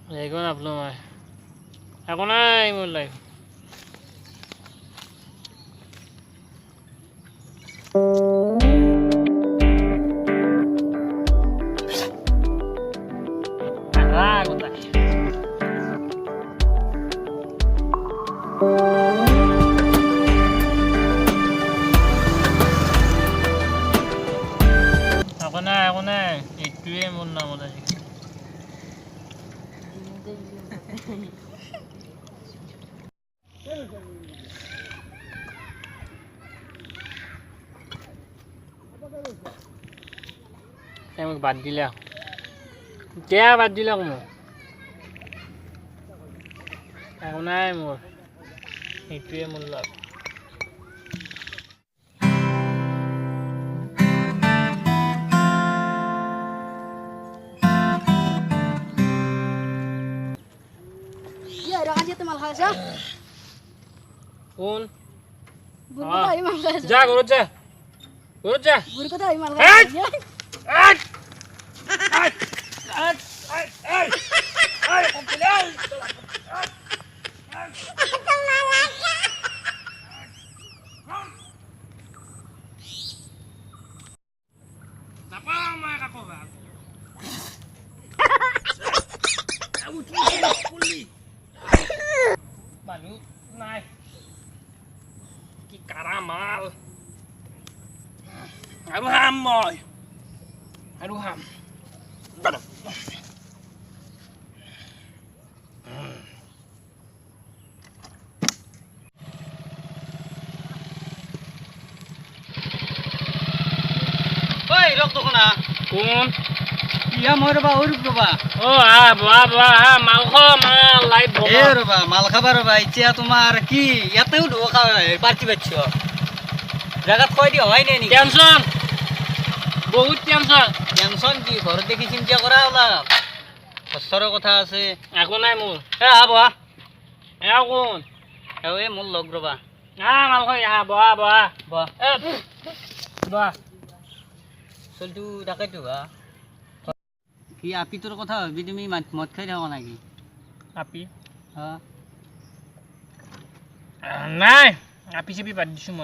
একো নাপালো মই একো নাই মোৰ লাইফ একো নাই এইটোৱে মোৰ নামত আছে মোক বাদ দিলে কেয়া বাদ দিলে মোক একো নাই মোৰ সেইটোৱে মোৰ লাভ কোন যা ঘৰত যা ঘৰত যা মানুহ নাই কি কাৰা মাল আৰু হাম মই আৰু হাম ঐ ৰখ দেখোন কোন ইয়া মই ৰবা ঐ ৰবা অ মাংস মাল লাইভ এ ৰবা মাল খাবা ৰবা এতিয়া তোমাৰ কি ইয়াতেও ঢোকা পাৰ্টি বাচ্ছ জাগাত কৈ দি হয় নেকি টেনচন বহুত টেনচন কি ঘৰত দেখি চিন্তা কৰা অলপ কষ্টৰ কথা আছে একো নাই মোৰ এ বহা এ কোন এ মোৰ লগ ৰবা মাংস বহা বহা বহা এ বহা চলটো তাকেতো কি আপিটোৰ কথা ভাবি তুমি মদ খাই থাকা নেকি আপি নাই আপি চাপি বাদ দিছোঁ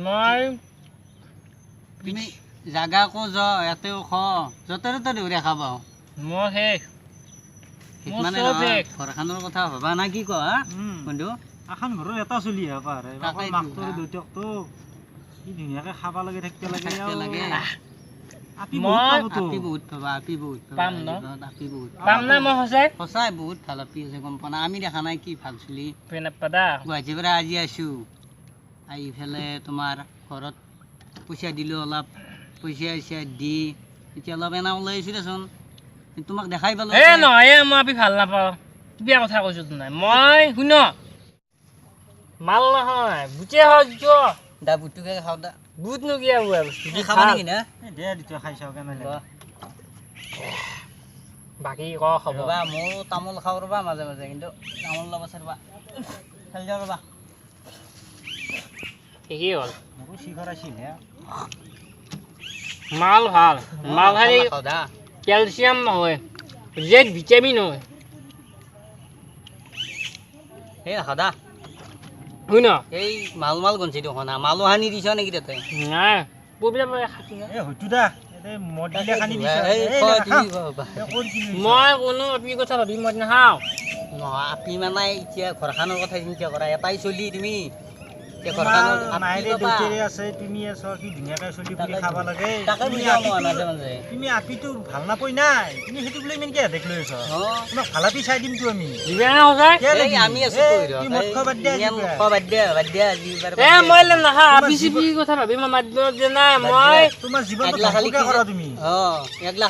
মই তুমি জাগা আকৌ য ইয়াতেও য'তে ত'তে দৌৰা খাবা মই শেষ মানে ঘৰখনৰ কথা ভাবা না কি কোৱা বন্ধু এখন ঘৰৰ এটা চলি পাৰে মাকটোৰ দেউতাকটো কি ধুনীয়াকৈ খাব লাগে থাকিব লাগে আপি বহুত ভাল আপি আছে গম পোৱা না আমি দেখা নাই কি ভাল চলি গুৱাহাটীৰ পৰা আজি আছোঁ আহি পেলাই তোমাৰ ঘৰত পইচা দিলোঁ অলপ পইচা দি এতিয়া অলপ এনে ওলাই আহিছোঁ দেচোন তোমাক দেখাই পালোঁ নহয় মই আপি ভাল নাপাওঁ বিয়া কথা কৈছোঁ নাই মই শুন মাল নহয় বুটে হওক দা বুটটোকে খাওঁ দা বুট নো কি খাবা নেকি না দে দুটা খাই চাওঁ কেনে বাকী ক খাব ৰ'বা মোৰ তামোল খাওঁ ৰ'বা মাজে মাজে কিন্তু তামোল ল'ব আছে ৰ'বা খেলি যাওঁ ৰ'বা ঠিকেই হ'ল মোকো শিখৰ আছিল মাল ভাল মাল খালি কেলছিয়াম নহয় জেড ভিটামিন হয় এই খাদা শুন এই মাল গঞ্চি দেখোন মালো সানি দিছ নেকি তাতে নাই মই কোনো আপি কথা ভাবি মই নাখাওঁ নহয় আপি মানে এতিয়া ঘৰখনৰ কথা চিন্তা কৰা এটাই চলি তুমি তুমি আপিটো ভাল নাপাই নাই তুমি সেইটো বোলে ইমানকে হেদেক লৈ আছ তোমাক ভাল আপি চাই দিমতো আমি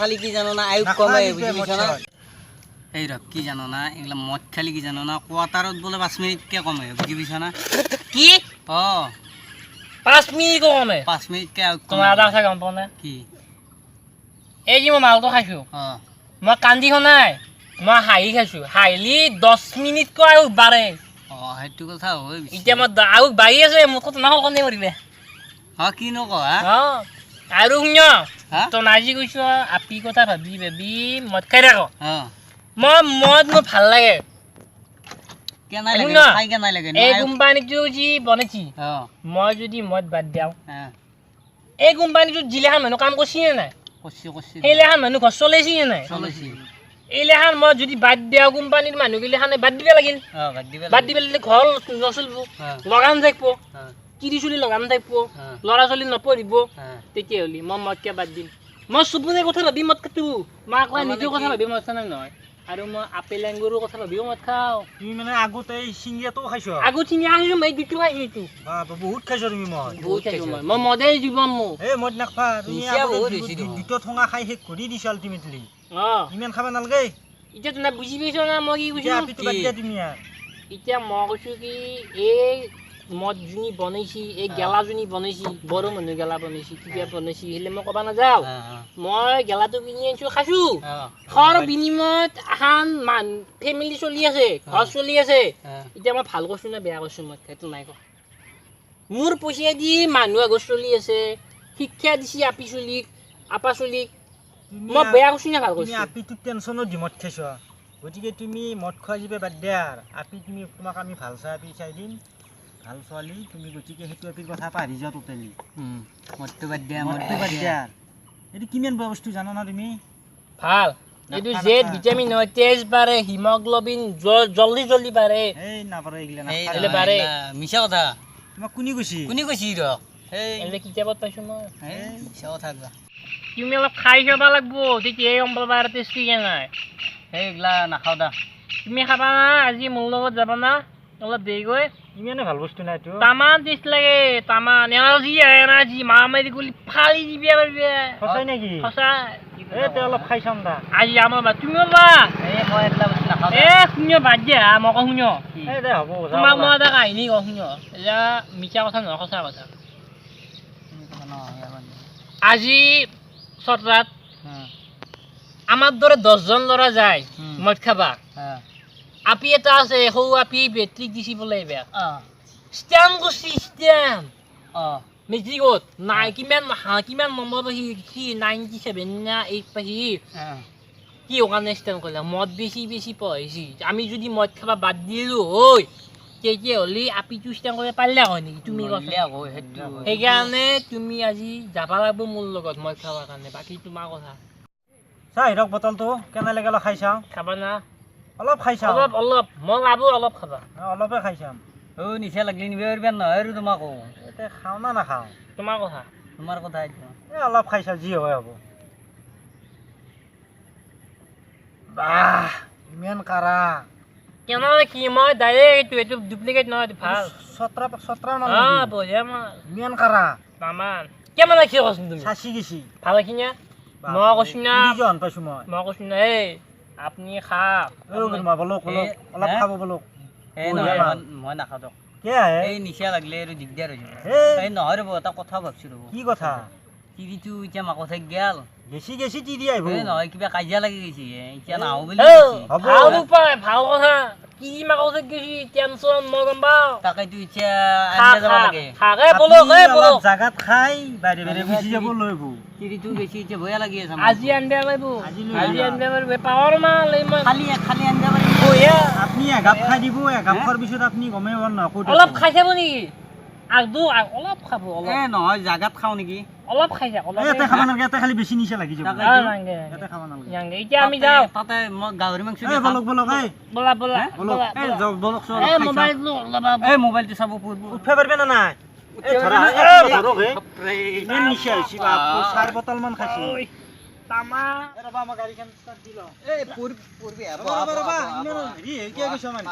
খালি কি জানো না আয়ুস কমে এই ৰ কি জানো না এইগিলা মদ খালি কি জানো না কোৱাটাৰত বোলে 5 মিনিটকে কমে বুজি পাইছা না কি 5 মিনিট কমে 5 মিনিটকে তোমাৰ আধা কথা গম পাও না কি এই যে মই মালটো খাইছো মই কান্দি নাই মই হাঁহি খাইছো হাঁহিলি 10 মিনিটকৈ আৰু বাৰে সেইটো কথা হয় এতিয়া মই আৰু বাঢ়ি আছে মোক কথা নহ'ল কন্দে কৰিলে কি নকওঁ আৰু শুন তো নাজি কৈছো আপি কথা ভাবি মদ খাই থাক মদ মোৰ ভাল লাগে কেনাই লাগে খাই কেনাই লাগে এই কোম্পানীটো যি বনাইছি মই যদি মদ বাদ দিওঁ এই কোম্পানীটোত যিলেখান মানুহ কাম কৰিছি নে নাই সেইলেখান মানুহ ঘৰ চলাইছি নে নাই এইলেখান মই যদি বাদ দিওঁ কোম্পানীৰ মানুহগিলাখানে বাদ দিব লাগিল বাদ দিব লাগিলে ঘৰ নচলিব লগান থাকিব কিৰি চুলি লগান থাকিব ল'ৰা ছোৱালী নপঢ়িব তেতিয়াহ'লে মই মদকে বাদ দিম মই চবৰে কথা ভাবি মদ কাটো মই আকৌ নিজৰ কথা ভাবি মদ খাওঁ নহয় আৰু মই আপেল আঙুৰৰ কথা ভাবিও মদ খাওঁ তুমি মানে আগতে এই চিংগিয়াটো খাইছো আগত চিঙিয়া খাইছো মই দুটো খাইছো বহুত খাইছো তুমি মদ বহুত খাইছো মই মদেই জীৱন মোৰ এই মদ নাখা তুমি দুটো ঠঙা খাই শেষ কৰি দিছা আল্টিমেটলি ইমান খাব নালাগে এতিয়া তুমি বুজি পাইছো না মই কি কৈছো আপিটো বাদ দিয়া তুমি এতিয়া মই কৈছো কি এই মদ যোনি বনাইছি এই গেলাজনী বনাইছি বড়ো মানুহ গেলা বনাইছি কিবা বনাইছি হেলে মই ক'বা নাযাওঁ মই গেলাটো কিনি আনিছো খাইছো খোৱাৰ বিনিময়ত এখন ফেমিলি চলি আছে ঘৰ চলি আছে এতিয়া মই ভাল কৈছো না বেয়া কৈছো মই সেইটো নাই কোৱা মোৰ পইচা দি মানুহ আগত চলি আছে শিক্ষা দিছি আপি চলিক আপা চলিক মই বেয়া কৈছো না ভাল কৈছো তুমি আপিটো টেনচনত দি মদ খাইছো গতিকে তুমি মদ খোৱা যিবে বাদ দিয়া আপি তুমি তোমাক আমি ভাল চাই আপি চাই দিম ভাল ছোৱালী তুমি গতিকে সেইটো আপিৰ কথা পাহৰি যোৱা টোটেলি মদটো বাদ দিয়া এইটো কিমান বেয়া বস্তু জানা না তুমি ভাল এইটো জেড ভিটামিন হয় তেজ বাঢ়ে হিমোগ্লোবিন জলদি জলদি বাঢ়ে এই নাপাৰে এইগিলা এলে বাঢ়ে মিছা কথা তোমাক কোনে কৈছি ৰ এলে কিতাপত পাইছো মই মিছা কথা তুমি অলপ খাই চাব লাগব তেতিয়া এই অম্বলবাৰ টেষ্টি নাই সেইগিলা নাখাওঁ দা তুমি খাবা না আজি মোৰ লগত যাবা না অলপ দেৰিকৈ ইমানে ভাল বস্তু নাই এইটো তামান টেষ্ট লাগে তামান এনাৰ্জি মাৰি গলি ফালি দিবি সঁচাই নেকি সঁচা এই তই অলপ খাই চাম দা আজি আমাৰ বা তুমি ওলা মই এইগিলা বস্তু নাখাওঁ শুন বাদ দিয়া মই কওঁ শুন এই দে হ'ব তোমাক মই এটা কাহিনী কওঁ শুন এতিয়া মিছা কথা নহয় সঁচা কথা আজি চতৰাত আমাৰ দৰে 10জন ল'ৰা যায় মদ খাবা আপি এটা আছে সৌ আপি বেট্ৰিক দিছি বোলে এইবাৰ ষ্টেম কৰিছি ষ্টেম মেট্ৰিকত নাই কিমান নম্বৰ পাইছি 97 না 8 পাইছি কি কাৰণে ষ্টেম কৰিলে মদ বেছি পঢ়িছি আমি যদি মদ খাবা বাদ দিলো হয় তেতিয়াহ'লে আপিটো ষ্টেম কৰিব পাৰিলে হয় নেকি তুমি সেইকাৰণে তুমি আজি যাবা লাগিব মোৰ লগত মদ খাবৰ কাৰণে বাকী তোমাৰ কথা চা হিৰক বটলটো কেনে লাগে খাই চাওঁ খাবা না অলপ খাই চাওঁ অলপ মই লাভ অলপ খাবা অলপে খাই চাম নিচা লাগিলে নিব পাৰিবা নহয় আৰু তোমাকো এতিয়া খাওঁ না নাখাওঁ তোমাৰ কথা এই অলপ খাই চাওঁ যি হয় হ'ব বাহ ইমান কাৰা কেনেকৈ কি মই ডাইৰেক্ট এইটো ডুপ্লিকেট নহয় ভাল চত্ৰা বঢ়িয়া মই ইমান কাৰা তামান কেমান ৰাখি কৈছোন তুমি চাচি গেছি ভাল ৰাখি না মই কৈছো না পাইছো মই কৈছো না এই আপুনি খাওক অলপ খাব বলক মই নাখাওঁ দিয়ক এই নিচা লাগিলে আৰু দিগদাৰ হৈ যাব এই নহয় ৰ'ব এটা কথা ভাবছো ৰ'ব কি কথা তিৰিটো এতিয়া মাকো থাকি গেল গেছি তিৰি আহিব নহয় কিবা কাজিয়া লাগি গৈছে এতিয়া নাহো বুলি ভাল উপায় ভাল কথা কি মাকো থাকি গৈছি টেনচন মই গম পাওঁ তাকেতো এতিয়া আনিব যাব লাগে জাগাত খাই বাইরে বাইরে গুচি যাব লইব তিৰিটো বেছি এতিয়া ভয়া লাগি আছে আজি আনবা লাগিব আজি আনবা লাগিব পাৱাৰ মাল খালি আনবা লাগিব আপনি এগাপ খাই দিব এগাপ খোৱাৰ পিছত আপনি গমে পাব না অলপ খাই যাব নেকি অলপ খাব অলপ নহয় জাগাত খাওঁ নেকি অলপ খাই যাক অলপ এতে খাব নালাগে এতে খালি বেছি নিচা লাগি যাব এতে খাব নালাগে এতিয়া আমি যাওঁ তাতে মই গাহৰি মাংস বলক এই মোবাইলটো চাব পৰব উঠবা পাৰবে না নাই এই ধৰা ইমান নিচা হৈছে বাপ 4 বটল মান খাইছি তামা ৰবা মই গাড়ীখন ষ্টাৰ্ট দিলো এই পৰবি ৰবা ইমান হেৰি কি কৈছ মান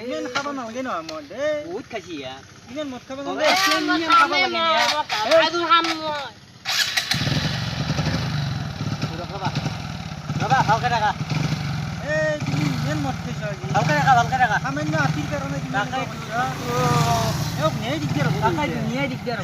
ইমান খাব নালাগে নহয় মই বহুত খাইছি ইমান মদ খাব নালাগে ৰবা ভালকে ৰাখা এই তুমি ইমান মদ খাইছ ভালকে ৰাখা সামান্য হাতীৰ কাৰণে তুমি দিগদাৰ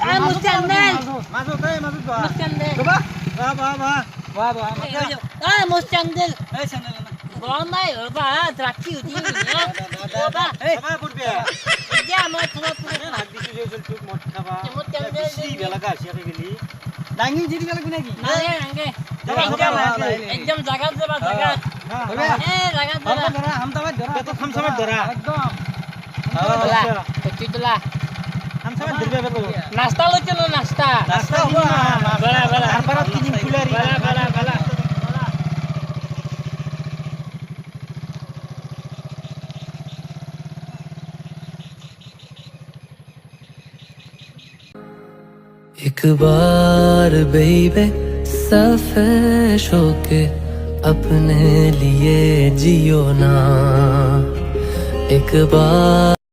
একদম জাগাত যাবা জাগাত বেটা থামচামাত ধৰা থামচামাত ধৰিবা বেটা নাস্তা লৈছে ন নাস্তা ৰাস্তা হ'ব আৰপাৰত কিনিম ফুলাৰি एक बार बेबे सफेश होके अपने लिए जियो ना एक बार